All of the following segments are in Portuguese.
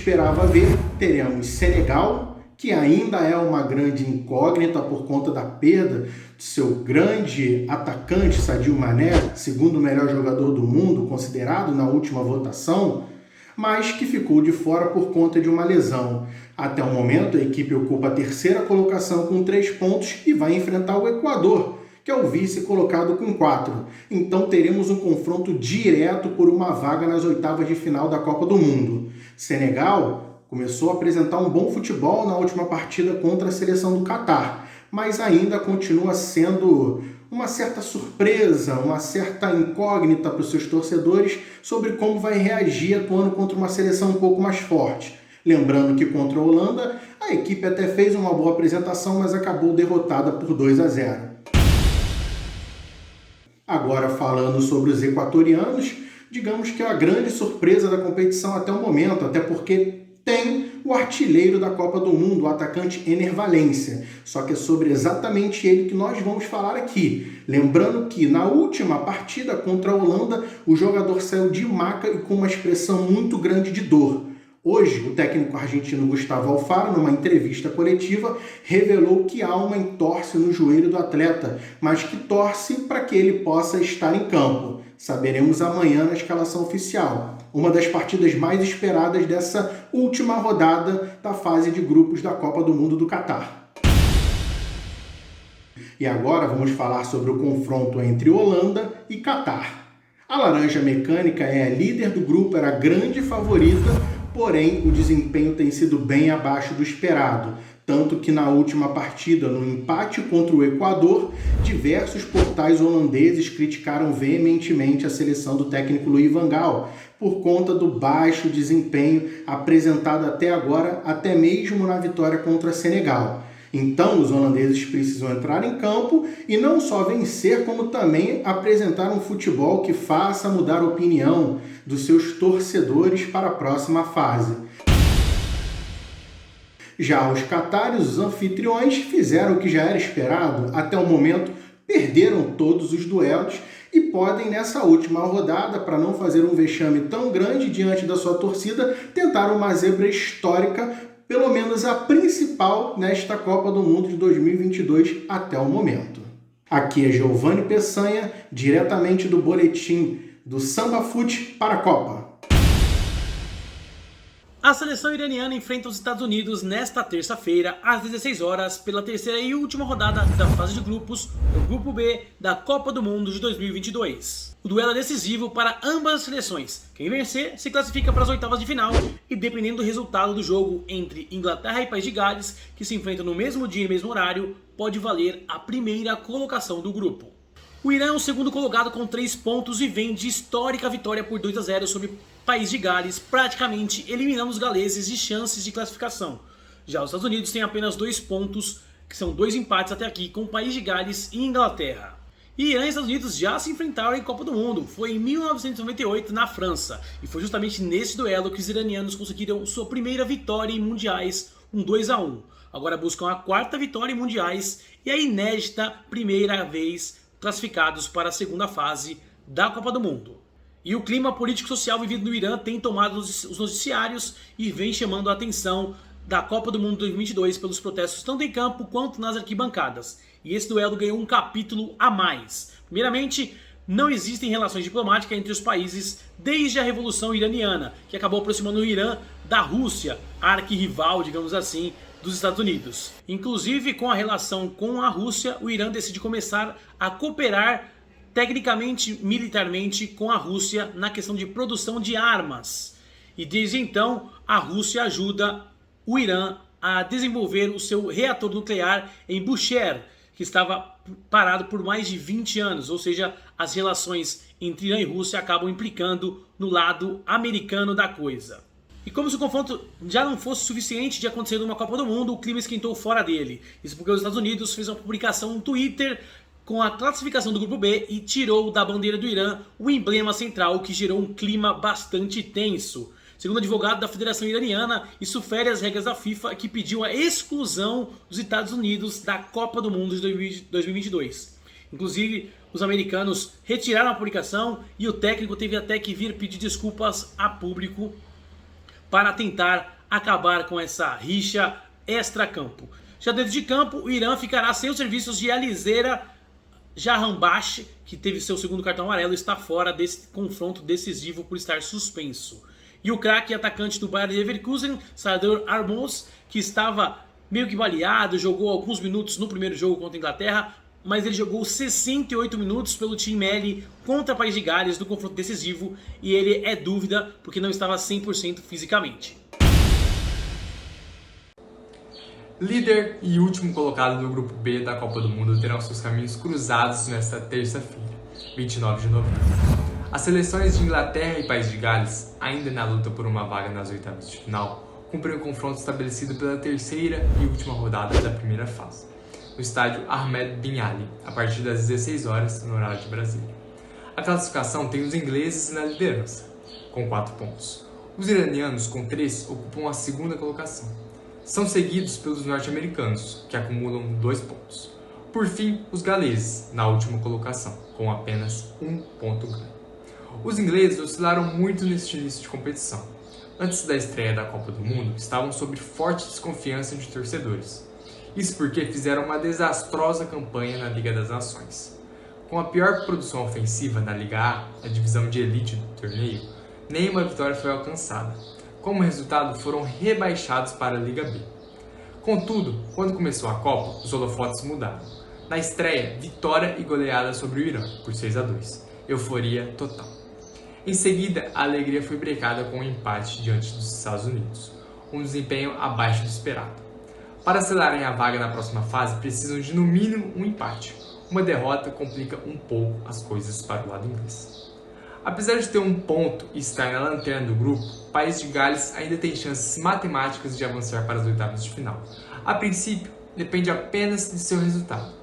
esperava ver, teremos Senegal, que ainda é uma grande incógnita por conta da perda de seu grande atacante, Sadio Mané, segundo melhor jogador do mundo, considerado na última votação, mas que ficou de fora por conta de uma lesão. Até o momento, a equipe ocupa a terceira colocação com 3 pontos e vai enfrentar o Equador, que é o vice colocado com 4. Então teremos um confronto direto por uma vaga nas oitavas de final da Copa do Mundo. Senegal começou a apresentar um bom futebol na última partida contra a seleção do Catar, mas ainda continua sendo uma certa surpresa, uma certa incógnita para os seus torcedores sobre como vai reagir atuando contra uma seleção um pouco mais forte. Lembrando que contra a Holanda, a equipe até fez uma boa apresentação, mas acabou derrotada por 2-0. Agora, falando sobre os equatorianos, digamos que é a grande surpresa da competição até o momento, até porque tem o artilheiro da Copa do Mundo, o atacante Ener Valencia. Só que é sobre exatamente ele que nós vamos falar aqui. Lembrando que na última partida contra a Holanda, o jogador saiu de maca e com uma expressão muito grande de dor. Hoje, o técnico argentino Gustavo Alfaro, numa entrevista coletiva, revelou que há uma entorse no joelho do atleta, mas que torce para que ele possa estar em campo. Saberemos amanhã na escalação oficial. Uma das partidas mais esperadas dessa última rodada da fase de grupos da Copa do Mundo do Catar. E agora vamos falar sobre o confronto entre Holanda e Catar. A Laranja Mecânica é a líder do grupo, era a grande favorita, porém o desempenho tem sido bem abaixo do esperado. Tanto que na última partida, no empate contra o Equador, diversos portais holandeses criticaram veementemente a seleção do técnico Louis van Gaal por conta do baixo desempenho apresentado até agora, até mesmo na vitória contra Senegal. Então, os holandeses precisam entrar em campo e não só vencer, como também apresentar um futebol que faça mudar a opinião dos seus torcedores para a próxima fase. Já os catares, os anfitriões, fizeram o que já era esperado. Até o momento, perderam todos os duelos e podem, nessa última rodada, para não fazer um vexame tão grande diante da sua torcida, tentar uma zebra histórica, pelo menos a principal nesta Copa do Mundo de 2022 até o momento. Aqui é Giovanni Peçanha, diretamente do boletim do Samba Fute para a Copa. A seleção iraniana enfrenta os Estados Unidos nesta terça-feira, às 16 horas, pela terceira e última rodada da fase de grupos, o Grupo B da Copa do Mundo de 2022. O duelo é decisivo para ambas as seleções. Quem vencer se classifica para as oitavas de final e, dependendo do resultado do jogo entre Inglaterra e País de Gales, que se enfrentam no mesmo dia e mesmo horário, pode valer a primeira colocação do grupo. O Irã é o segundo colocado com 3 pontos e vem de histórica vitória por 2-0 sobre País de Gales, praticamente eliminando os galeses de chances de classificação. Já os Estados Unidos têm apenas 2 pontos, que são 2 empates até aqui, com País de Gales e Inglaterra. E Irã e Estados Unidos já se enfrentaram em Copa do Mundo, foi em 1998 na França, e foi justamente nesse duelo que os iranianos conseguiram sua primeira vitória em mundiais, um 2-1. Agora buscam a 4ª vitória em mundiais e a inédita primeira vez classificados para a segunda fase da Copa do Mundo. E o clima político-social vivido no Irã tem tomado os noticiários e vem chamando a atenção da Copa do Mundo 2022 pelos protestos tanto em campo quanto nas arquibancadas. E esse duelo ganhou um capítulo a mais. Primeiramente, não existem relações diplomáticas entre os países desde a Revolução Iraniana, que acabou aproximando o Irã da Rússia, arquirrival, digamos assim, dos Estados Unidos. Inclusive, com a relação com a Rússia, o Irã decide começar a cooperar tecnicamente, militarmente, com a Rússia na questão de produção de armas. E desde então, a Rússia ajuda o Irã a desenvolver o seu reator nuclear em Bushehr, que estava parado por mais de 20 anos, ou seja, as relações entre Irã e Rússia acabam implicando no lado americano da coisa. E como se o confronto já não fosse suficiente de acontecer numa Copa do Mundo, o clima esquentou fora dele. Isso porque os Estados Unidos fez uma publicação no Twitter com a classificação do Grupo B e tirou da bandeira do Irã o emblema central, que gerou um clima bastante tenso. Segundo o advogado da Federação Iraniana, isso fere as regras da FIFA, que pediu a exclusão dos Estados Unidos da Copa do Mundo de 2022. Inclusive, os americanos retiraram a publicação e o técnico teve até que vir pedir desculpas a público para tentar acabar com essa rixa extra-campo. Já dentro de campo, o Irã ficará sem os serviços de Alizera Jahanbakhsh, que teve seu segundo cartão amarelo e está fora desse confronto decisivo por estar suspenso. E o craque atacante do Bayer Leverkusen, Sardar Armos, que estava meio que baleado, jogou alguns minutos no primeiro jogo contra a Inglaterra, mas ele jogou 68 minutos pelo time L contra o País de Gales no confronto decisivo e ele é dúvida porque não estava 100% fisicamente. Líder e último colocado do Grupo B da Copa do Mundo terão seus caminhos cruzados nesta terça-feira, 29 de novembro. As seleções de Inglaterra e País de Gales, ainda na luta por uma vaga nas oitavas de final, cumprem o confronto estabelecido pela terceira e última rodada da primeira fase, no estádio Ahmed Bin Ali, a partir das 16 horas no horário de Brasília. A classificação tem os ingleses na liderança, com 4 pontos. Os iranianos, com 3, ocupam a segunda colocação. São seguidos pelos norte-americanos, que acumulam 2 pontos. Por fim, os galeses, na última colocação, com apenas 1 ponto ganho. Os ingleses oscilaram muito neste início de competição. Antes da estreia da Copa do Mundo, estavam sob forte desconfiança de torcedores. Isso porque fizeram uma desastrosa campanha na Liga das Nações. Com a pior produção ofensiva na Liga A, a divisão de elite do torneio, nenhuma vitória foi alcançada. Como resultado, foram rebaixados para a Liga B. Contudo, quando começou a Copa, os holofotes mudaram. Na estreia, vitória e goleada sobre o Irã, por 6-2. Euforia total. Em seguida, a alegria foi brecada com um empate diante dos Estados Unidos, um desempenho abaixo do esperado. Para selarem a vaga na próxima fase, precisam de no mínimo um empate. Uma derrota complica um pouco as coisas para o lado inglês. Apesar de ter um ponto e estar na lanterna do grupo, o País de Gales ainda tem chances matemáticas de avançar para as oitavas de final. A princípio, depende apenas de seu resultado.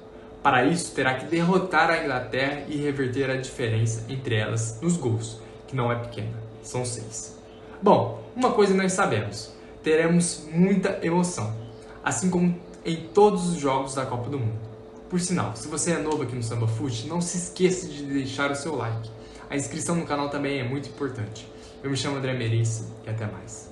Para isso, terá que derrotar a Inglaterra e reverter a diferença entre elas nos gols, que não é pequena, são 6. Bom, uma coisa nós sabemos, teremos muita emoção, assim como em todos os jogos da Copa do Mundo. Por sinal, se você é novo aqui no Samba Foot, não se esqueça de deixar o seu like. A inscrição no canal também é muito importante. Eu me chamo André Merice e até mais.